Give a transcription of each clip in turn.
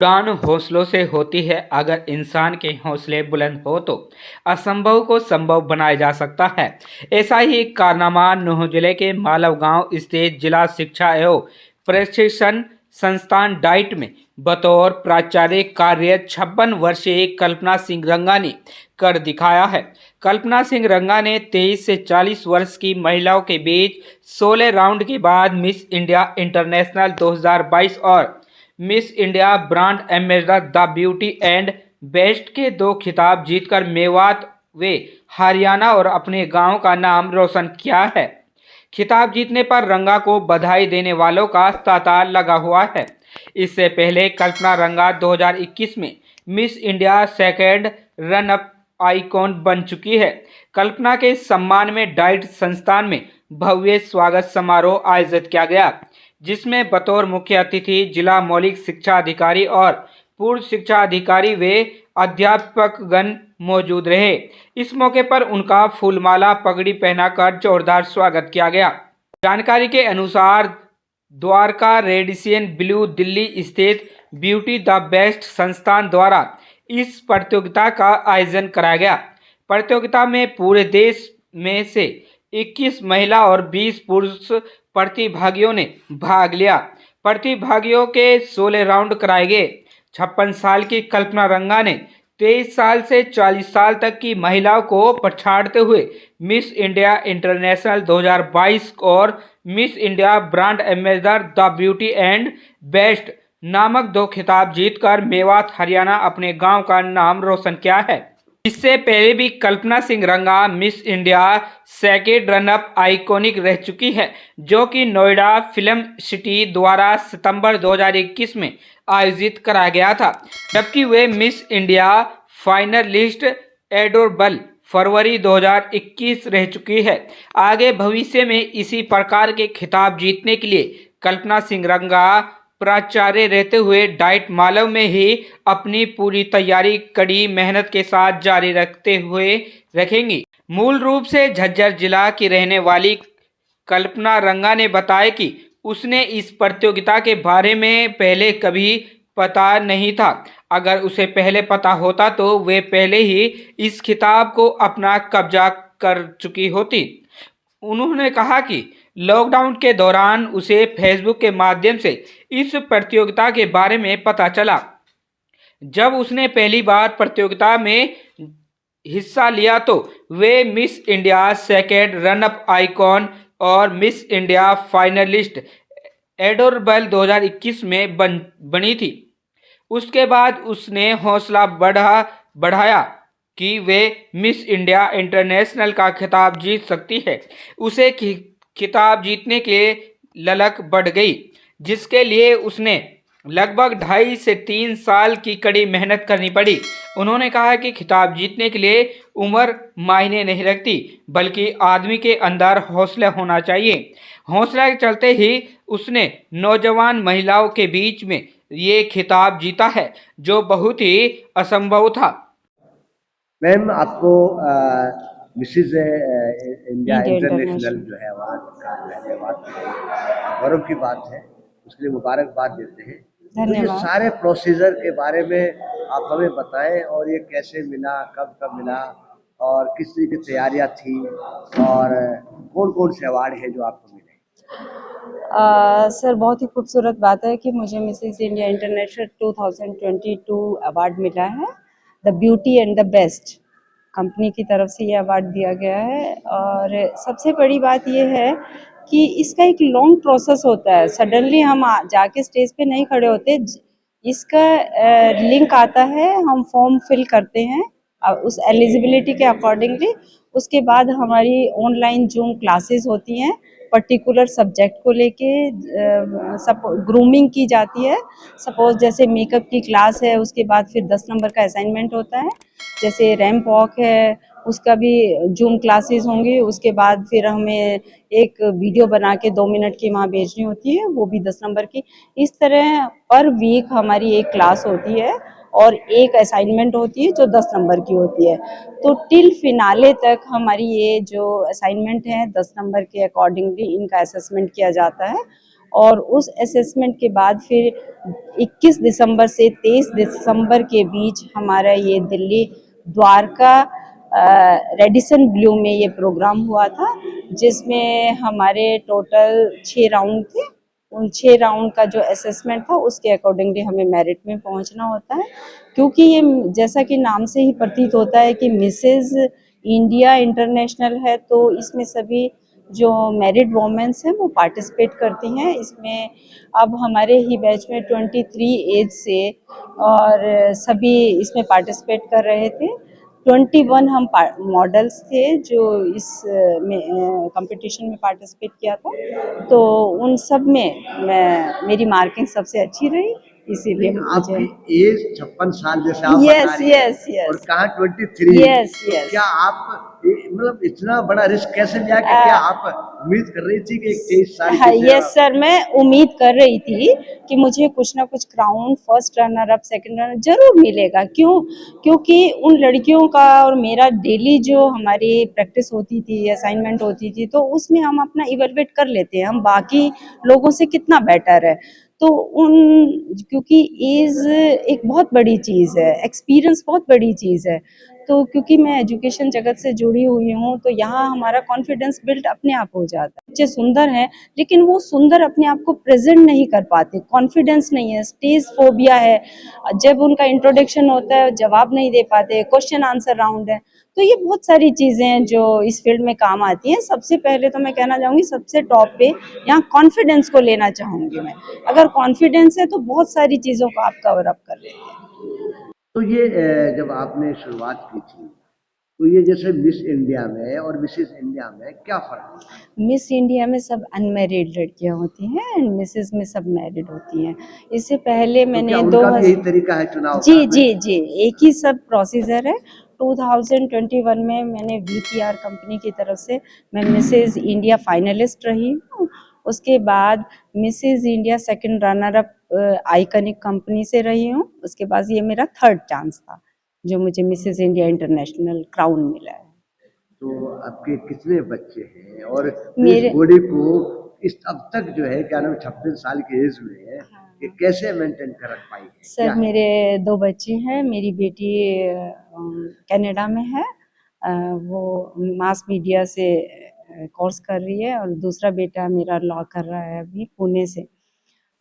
उड़ान हौसलों से होती है। अगर इंसान के हौसले बुलंद हो तो असंभव को संभव बनाया जा सकता है। ऐसा ही एक कारनामा नूंह जिले के मालव गांव स्थित जिला शिक्षा एवं प्रशिक्षण संस्थान डाइट में बतौर प्राचार्य कार्य 56 वर्षीय कल्पना सिंह रंगा ने कर दिखाया है। कल्पना सिंह रंगा ने 23 से 40 वर्ष की महिलाओं के बीच 16 राउंड के बाद मिस इंडिया इंटरनेशनल 2022 और miss India brand ambassador the beauty and best के 2 खिताब जीतकर मेवात व हरियाणा और अपने गांव का नाम रोशन किया है। खिताब जीतने पर रंगा को बधाई देने वालों का तांता लगा हुआ है। इससे पहले कल्पना रंगा 2021 में miss India second run up icon बन चुकी है। कल्पना के सम्मान में डाइट संस्थान में भव्य स्वागत समारोह आयोजित किया गया, जिसमें बतौर मुख्य अतिथि जिला मौलिक शिक्षा अधिकारी और पूर्व शिक्षा अधिकारी व अध्यापकगण मौजूद रहे। इस मौके पर उनका फूलमाला पगड़ी पहनाकर जोरदार स्वागत किया गया। जानकारी के अनुसार द्वारका रेडिसियन ब्लू दिल्ली स्थित ब्यूटी द बेस्ट संस्थान द्वारा इस प्रतियोगिता का आयोजन कराया गया। प्रतियोगिता में पूरे देश में से 21 महिला और 20 पुरुष प्रतिभागियों ने भाग लिया। प्रतिभागियों के 16 राउंड कराए गए। 56 साल की कल्पना रंगा ने 23 साल से 40 साल तक की महिलाओं को पछाड़ते हुए मिस इंडिया इंटरनेशनल 2022 और miss India brand ambassador the beauty and best नामक 2 खिताब जीतकर मेवात हरियाणा अपने गांव का नाम रोशन किया है। इससे पहले भी कल्पना सिंह रंगा miss India second run up iconic रह चुकी है, जो कि नोएडा फिल्म सिटी द्वारा सितंबर 2021 में आयोजित कराया गया था, जबकि वे मिस इंडिया फाइनलिस्ट एडोरबल फरवरी 2021 रह चुकी है। आगे भविष्य में इसी प्रकार के खिताब जीतने के लिए कल्पना सिंह रंगा प्राचार्य रहते हुए डाइट मालव में ही अपनी पूरी तैयारी कड़ी मेहनत के साथ जारी रखते हुए रखेंगी। मूल रूप से झज्जर जिला की रहने वाली कल्पना रंगा ने बताया कि उसने इस प्रतियोगिता के बारे में पहले कभी पता नहीं था। अगर उसे पहले पता होता तो वे पहले ही इस खिताब को अपना कब्जा कर चुकी होती। उन्होंने कहा कि लॉकडाउन के दौरान उसे फेसबुक के माध्यम से इस प्रतियोगिता के बारे में पता चला। जब उसने पहली बार प्रतियोगिता में हिस्सा लिया तो वे miss India second runner up icon और मिस इंडिया फाइनलिस्ट एडोरबल 2021 में बनी थी। उसके बाद उसने हौसला बढ़ाया कि वे मिस इंडिया इंटरनेशनल का खिताब जीत सकती है। उसे खिताब जीतने के लिए ललक बढ़ गई, जिसके लिए उसने लगभग 2.5 से 3 साल की कड़ी मेहनत करनी पड़ी। उन्होंने कहा कि खिताब जीतने के लिए उम्र मायने नहीं रखती, बल्कि आदमी के अंदर हौसला होना चाहिए। हौसला के चलते ही उसने नौजवान महिलाओं के बीच में ये खिताब जीता है, जो बहुत ही असंभव था। मैम, आपको मिसिज इंडिया इंटरनेशनल जो है अवार्ड का जो है अवार्ड गौरव की बात है, उसके लिए मुबारकबाद देते हैं। तो ये सारे प्रोसीजर के बारे में आप हमें बताएं, और ये कैसे मिला, कब मिला, और किस तरह की तैयारियां थी, और कौन कौन से अवार्ड है जो आपको मिले। सर, बहुत ही खूबसूरत बात है कि मुझे मिसेस इंडिया इंटरनेशनल 2022 अवार्ड मिला है। The beauty and the best company की तरफ से ये अवार्ड दिया गया है। और सबसे बड़ी बात ये है कि इसका एक लॉन्ग प्रोसेस होता है। सडनली हम जाके स्टेज पे नहीं खड़े होते। इसका लिंक आता है, हम फॉर्म फिल करते हैं उस एलिजिबिलिटी के अकॉर्डिंगली। उसके बाद हमारी ऑनलाइन जूम क्लासेस होती हैं, पर्टिकुलर सब्जेक्ट को लेके सब ग्रूमिंग की जाती है। सपोज जैसे मेकअप की क्लास है, उसके बाद फिर 10 नंबर का असाइनमेंट होता है। जैसे रैंप वॉक है, उसका भी जूम क्लासेस होंगी। उसके बाद फिर हमें एक वीडियो बना के 2 मिनट की वहाँ भेजनी होती है, वो भी 10 नंबर की। इस तरह पर वीक हमारी एक क्लास होती है और एक असाइनमेंट होती है जो 10 नंबर की होती है। तो टिल फिनाले तक हमारी ये जो असाइनमेंट है 10 नंबर के अकॉर्डिंगली इनका असेसमेंट किया जाता है। और उस असेसमेंट के बाद फिर 21 दिसंबर से 23 दिसंबर के बीच हमारा ये दिल्ली द्वारका रेडिसन ब्लू में ये प्रोग्राम हुआ था, जिसमें हमारे टोटल 6 राउंड थे। उन 6 राउंड का जो असेसमेंट था उसके अकॉर्डिंगली हमें मेरिट में पहुंचना होता है, क्योंकि ये जैसा कि नाम से ही प्रतीत होता है कि मिसेज इंडिया इंटरनेशनल है, तो इसमें सभी जो मैरिड वोमेन्स हैं वो पार्टिसिपेट करती हैं इसमें। अब हमारे ही बैच में 23 एज से और सभी इसमें पार्टिसिपेट कर रहे थे। 21 हम मॉडल्स थे जो इस कंपटीशन में पार्टिसिपेट किया था, तो उन सब में मेरी मार्किंग सबसे अच्छी रही, इसीलिए नहीं, मुझे आपकी एज 56 साल जैसे आप बता यस रही यस हैं और यस कहा 23। यस तो यस क्या आप मतलब इतना बड़ा रिस्क कैसे लिया कि क्या आप उम्मीद कर रही थी कि 23 साल हाँ की यस सर, मैं उम्मीद कर रही थी कि मुझे कुछ ना कुछ crown, first runner up, second runner जरूर मिलेगा। क्यों? क्योंकि उन लड़कियों का और मेरा डेली जो हमारी प्रैक्टिस होती थी, असाइनमेंट होती थी, तो उसमें हम अपना इवेलुएट कर लेते हैं हम बाकी लोगों से कितना बेटर है। तो उन क्योंकि एज एक बहुत बड़ी चीज़ है, एक्सपीरियंस बहुत बड़ी चीज़ है, तो क्योंकि मैं एजुकेशन जगत से जुड़ी हुई हूँ, तो यहाँ हमारा कॉन्फिडेंस बिल्ड अपने आप हो जाता है। बच्चे सुंदर हैं, लेकिन वो सुंदर अपने आप को प्रेजेंट नहीं कर पाते, कॉन्फिडेंस नहीं है, स्टेज फोबिया है। जब उनका इंट्रोडक्शन होता है जवाब नहीं दे पाते, क्वेश्चन आंसर राउंड है। तो ये बहुत सारी चीज़ें हैं जो इस फील्ड में काम आती हैं। सबसे पहले तो मैं कहना चाहूँगी सबसे टॉप पे यहाँ कॉन्फिडेंस को लेना चाहूँगी मैं। अगर कॉन्फिडेंस है तो बहुत सारी चीज़ों को आप कवर अप कर लेते हैं। तो ये जब आपने शुरुआत की थी तो ये जैसे मिस इंडिया में और मिसेस इंडिया में क्या फर्क होता है? मिस इंडिया में सब अनमैरिड लड़कियां होती हैं एंड मिसेस में सब मैरिड होती हैं। इससे पहले तो क्या मैंने दो उनका भी हज यही तरीका है चुनाव जी का? जी जी, एक ही सब प्रोसीजर है। 2021 में मैंने वीपीआर कंपनी की तरफ से मैं मिसेज इंडिया फाइनलिस्ट रही हूँ। उसके बाद Mrs India second runner up iconic company से रही हूँ। उसके बाद ये मेरा थर्ड चांस था जो मुझे मिसेज इंडिया इंटरनेशनल क्राउन मिला है। तो आपके कितने बच्चे हैं और इस मेरे बॉडी को इस अब तक जो है क्या नाम 26 साल की एज में है ये कैसे मेंटेन कर रख पाई है सर क्या है? मेरे 2 बच्चे हैं। मेरी बेटी कनाडा में है, वो मास मीडिया से कोर्स कर रही है, और दूसरा बेटा मेरा लॉ कर रहा है अभी पुणे से।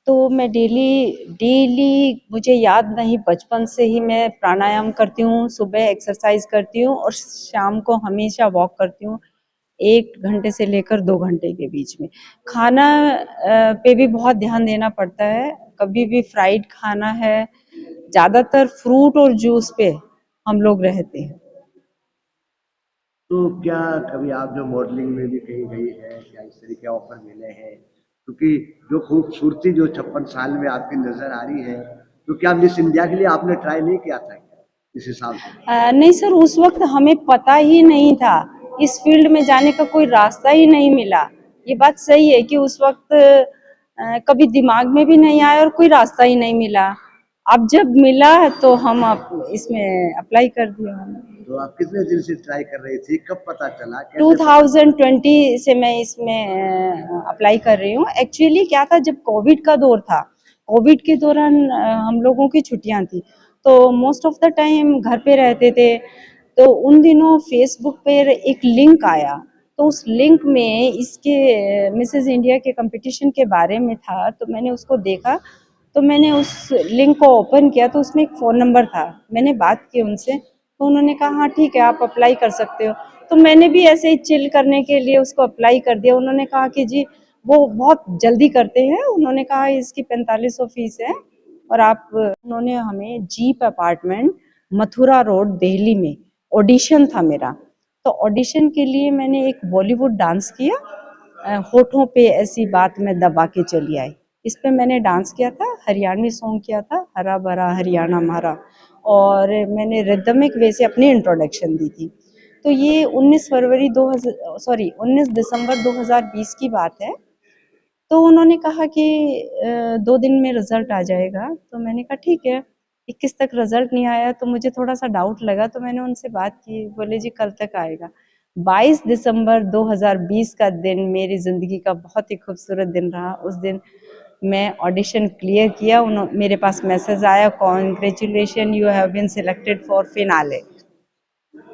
तो मैं डेली डेली मुझे याद नहीं, बचपन से ही मैं प्राणायाम करती हूँ, सुबह एक्सरसाइज करती हूँ और शाम को हमेशा वॉक करती हूँ 1 घंटे से लेकर 2 घंटे के बीच में। खाना पे भी बहुत ध्यान देना पड़ता है, कभी भी फ्राइड खाना है, ज़्यादातर फ्रूट और जूस पे हम लोग रहते हैं। तो क्या कभी आप जो मॉडलिंग में भी कहीं गई है क्या इस तरह के ऑफर मिले हैं क्योंकि जो खूबसूरती जो 56 साल में आपकी नजर आ रही है तो क्या मिस इंडिया के लिए आपने ट्राई नहीं किया था क्या इस हिसाब से? नहीं सर, उस वक्त हमें पता ही नहीं था, इस फील्ड में जाने का कोई रास्ता ही नहीं मिला। ये बात सही है कि उस वक्त कभी दिमाग में भी नहीं आया और कोई रास्ता ही नहीं मिला। अब जब मिला तो हम इसमें अप्लाई कर दिया हमने। तो आप कितने दिन से ट्राई कर रही थी कब पता चला कैसे पता चला? 2020 से मैं इसमें अप्लाई कर रही हूँ। एक्चुअली क्या था, जब कोविड का दौर था, कोविड के दौरान हम लोगों की छुट्टियां थी, तो मोस्ट ऑफ द टाइम घर पे रहते थे। तो उन दिनों फेसबुक पर एक लिंक आया, तो उस लिंक में इसके मिसेस इंडिया के कंपटीशन के बारे में था, तो मैंने उसको देखा। तो मैंने उस लिंक को ओपन किया तो उसमें एक फ़ोन नंबर था। मैंने बात की उनसे, तो उन्होंने कहा हाँ ठीक है आप अप्लाई कर सकते हो। तो मैंने भी ऐसे ही चिल करने के लिए उसको अप्लाई कर दिया। उन्होंने कहा कि जी वो बहुत जल्दी करते हैं। उन्होंने कहा इसकी 4500 फीस है, और आप उन्होंने हमें jeep apartment Mathura road Delhi में ऑडिशन था मेरा। तो ऑडिशन के लिए मैंने एक बॉलीवुड डांस किया, होठों पे ऐसी बात मैं दबा के चली आई। इस पे मैंने डांस किया था, हरियाणवी सॉन्ग किया था, हरा भरा हरियाणा हमारा, और मैंने रिदमिक वे से अपनी इंट्रोडक्शन दी थी। तो ये 19 दिसंबर 2020 की बात है। तो उन्होंने कहा कि 2 दिन में रिजल्ट आ जाएगा। तो मैंने कहा ठीक है। 21 तक रिजल्ट नहीं आया तो मुझे थोड़ा सा डाउट लगा, तो मैंने उनसे बात की, बोले जी कल तक आएगा। 22 दिसंबर 2020 का दिन मेरी ज़िंदगी का बहुत ही खूबसूरत दिन रहा। उस दिन मैं ऑडिशन क्लियर किया, मेरे पास मैसेज आया, congratulation you have been selected for finale.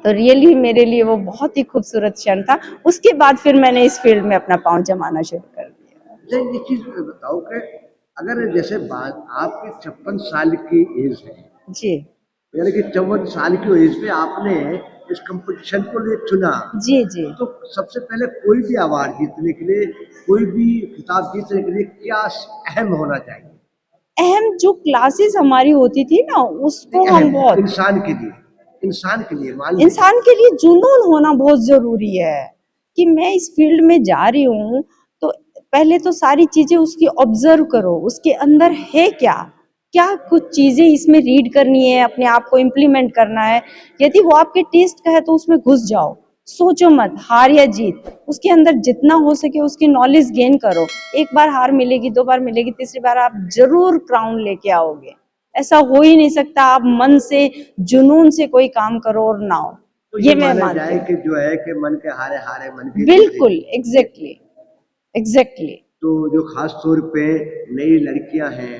तो रियली मेरे लिए वो बहुत ही खूबसूरत क्षण था। उसके बाद फिर मैंने इस फील्ड में अपना पाँव जमाना शुरू कर दिया। अच्छा, ये चीज बताओ कि अगर जैसे बात आपकी 56 साल की एज है, जी यानी कि 54 साल की एज पे आपने इस कंपटीशन को लिए चुना, जी जी। तो सबसे पहले कोई भी अवार्ड जीतने के लिए, कोई भी खिताब जीतने के लिए क्या अहम होना चाहिए? अहम जो क्लासेस हमारी होती थी ना, उसको नहीं, हम अहम बहुत, इंसान के लिए मान लीजिए इंसान के लिए जुनून होना बहुत जरूरी है कि मैं इस फील्ड में जा रही हूँ। तो पहले तो सारी चीजें उसकी ऑब्जर्व करो, उसके अंदर है क्या, क्या कुछ चीजें इसमें रीड करनी है, अपने आप को इम्प्लीमेंट करना है। यदि वो आपके टेस्ट का है तो उसमें घुस जाओ, सोचो मत हार या जीत, उसके अंदर जितना हो सके उसकी नॉलेज गेन करो। एक बार हार मिलेगी, दो बार मिलेगी, तीसरी बार आप जरूर क्राउन लेके आओगे। ऐसा हो ही नहीं सकता आप मन से, जुनून से कोई काम करो और ना हो। तो ये ये मैं माना मानती जाए हूँ। कि जो है कि मन के हारे हारे मन के जीते बिल्कुल जीते। Exactly exactly. तो जो खास तौर पे नई लड़कियां हैं,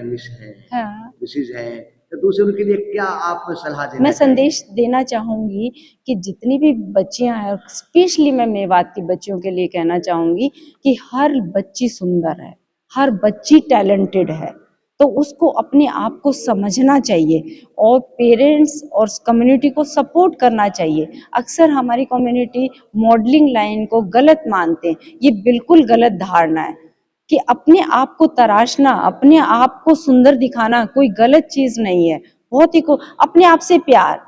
हाँ, मिसेज हैं, तो दूसरे उनके लिए क्या आप सलाह मैं देना चाहेंगे? संदेश देना चाहूंगी कि जितनी भी बच्चियां हैं, स्पेशली मैं मेवात की बच्चियों के लिए कहना चाहूंगी कि हर बच्ची सुंदर है, हर बच्ची टैलेंटेड है। तो उसको अपने आप को समझना चाहिए और पेरेंट्स और कम्युनिटी को सपोर्ट करना चाहिए। अक्सर हमारी कम्युनिटी मॉडलिंग लाइन को गलत मानते हैं, ये बिल्कुल गलत धारणा है कि अपने आप को तराशना, अपने आप को सुंदर दिखाना कोई गलत चीज नहीं है। बहुत ही को अपने आप से प्यार,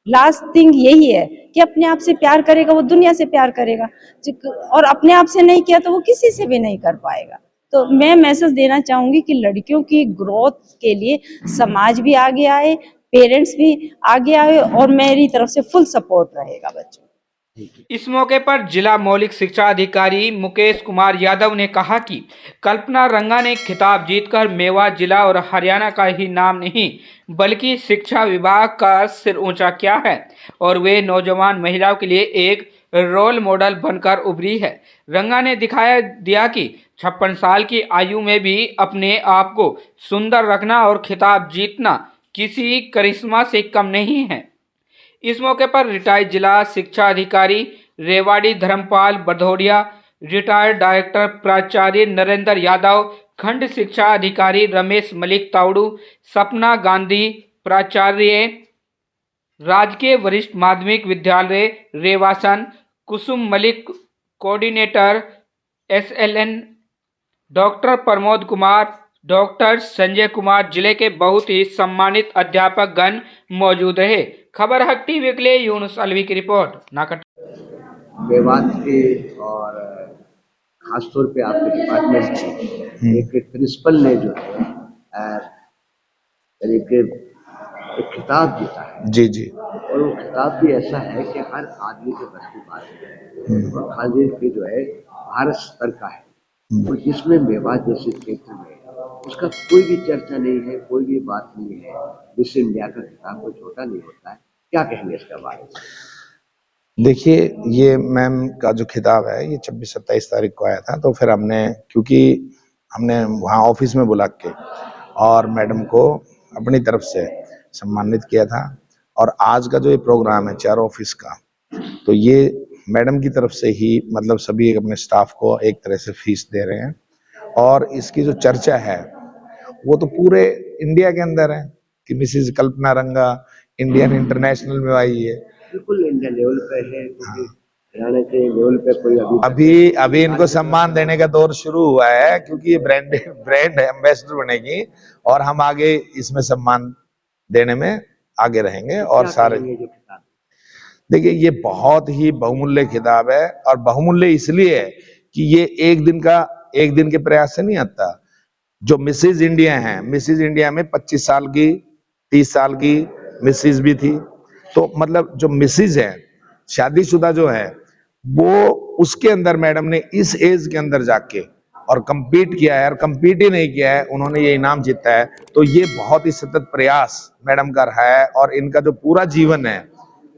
लास्ट थिंग यही है कि अपने आप से प्यार करेगा वो दुनिया से प्यार करेगा, और अपने आप से नहीं किया तो वो किसी से भी नहीं कर पाएगा। तो मैं मैसेज देना चाहूंगी कि लड़कियों की ग्रोथ के लिए समाज भी आगे आए, पेरेंट्स भी आगे आए, और मेरी तरफ से फुल सपोर्ट रहेगा बच्चों। इस मौके पर जिला मौलिक शिक्षा अधिकारी मुकेश कुमार यादव ने कहा कि कल्पना रंगा ने खिताब जीतकर मेवात जिला और हरियाणा का ही नाम नहीं बल्कि शिक्षा विभाग का सिर ऊंचा किया है और वे नौजवान महिलाओं के लिए एक रोल मॉडल बनकर उभरी है। रंगा ने दिखाया दिया कि 56 साल की आयु में भी अपने आप को सुंदर रखना और खिताब जीतना किसी करिश्मा से कम नहीं है। इस मौके पर रिटायर्ड जिला शिक्षा अधिकारी रेवाड़ी धर्मपाल बधौड़िया, रिटायर्ड डायरेक्टर प्राचार्य नरेंद्र यादव, खंड शिक्षा अधिकारी रमेश मलिक तावड़ू, सपना गांधी प्राचार्य राजकीय वरिष्ठ माध्यमिक विद्यालय Rewasan, Kusum Malik coordinator SLN, doctor Pramod Kumar, doctor Sanjay Kumar, जिले के बहुत ही सम्मानित अध्यापक गण मौजूद रहे। खबर हक टीवी के लिए यूनुस अलवी की रिपोर्ट। नाकट मेवात के और खासतौर पे आपके डिपार्टमेंट के एक प्रिंसिपल ने जो है यानी कि एक खिताब जीता है। जी जी। और वो खिताब भी ऐसा है कि हर आदमी के बस की बात है, और खासकर के जो है भारत स्तर का है, और जिसमें मेवात जैसे क्षेत्र में उसका कोई भी चर्चा नहीं है, कोई भी बात नहीं है। मिस इंडिया का खिताब कोई छोटा नहीं होता है। क्या कहेंगे इसके बारे में? देखिए, ये मैम का जो खिताब है ये 26-27 तारीख को आया था, तो फिर क्योंकि हमने वहाँ ऑफिस में बुला के और मैडम को अपनी तरफ से सम्मानित किया था। और आज का जो ये प्रोग्राम है चार ऑफिस का, तो ये मैडम की तरफ से ही मतलब सभी अपने स्टाफ को एक तरह से फीस दे रहे हैं, और इसकी जो चर्चा है वो तो पूरे इंडिया के अंदर है कि मिसेज कल्पना रंगा इंडियन इंटरनेशनल में आई है। बिल्कुल इंडिया लेवल पे है, क्योंकि हरियाणा के लेवल पे कोई अभी इनको सम्मान देने का दौर शुरू हुआ है, क्योंकि ये ब्रांड एम्बेसडर बनेगी और हम आगे इसमें सम्मान देने में आगे रहेंगे। और सारे देखिए, ये बहुत ही बहुमूल्य खिताब है, और बहुमूल्य इसलिए है कि ये एक दिन के प्रयास से नहीं आता। जो मिसेज इंडिया है, मिसेज इंडिया में 25 साल की 30 साल की मिसेज भी थी, तो मतलब जो मिसेज है शादीशुदा जो है वो, उसके अंदर मैडम ने इस एज के अंदर जाके और compete किया है, और compete ही नहीं किया है, उन्होंने ये इनाम जीता है। तो ये बहुत ही सतत प्रयास मैडम का रहा है, और इनका जो पूरा जीवन है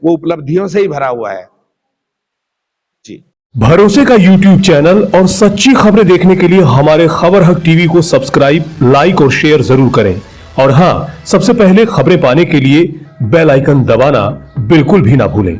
वो उपलब्धियों से ही भरा हुआ है। भरोसे का YouTube चैनल और सच्ची खबरें देखने के लिए हमारे खबर हक टीवी को सब्सक्राइब, लाइक और शेयर जरूर करें। और हां, सबसे पहले खबरें पाने के लिए बेल आइकन दबाना बिल्कुल भी ना भूलें।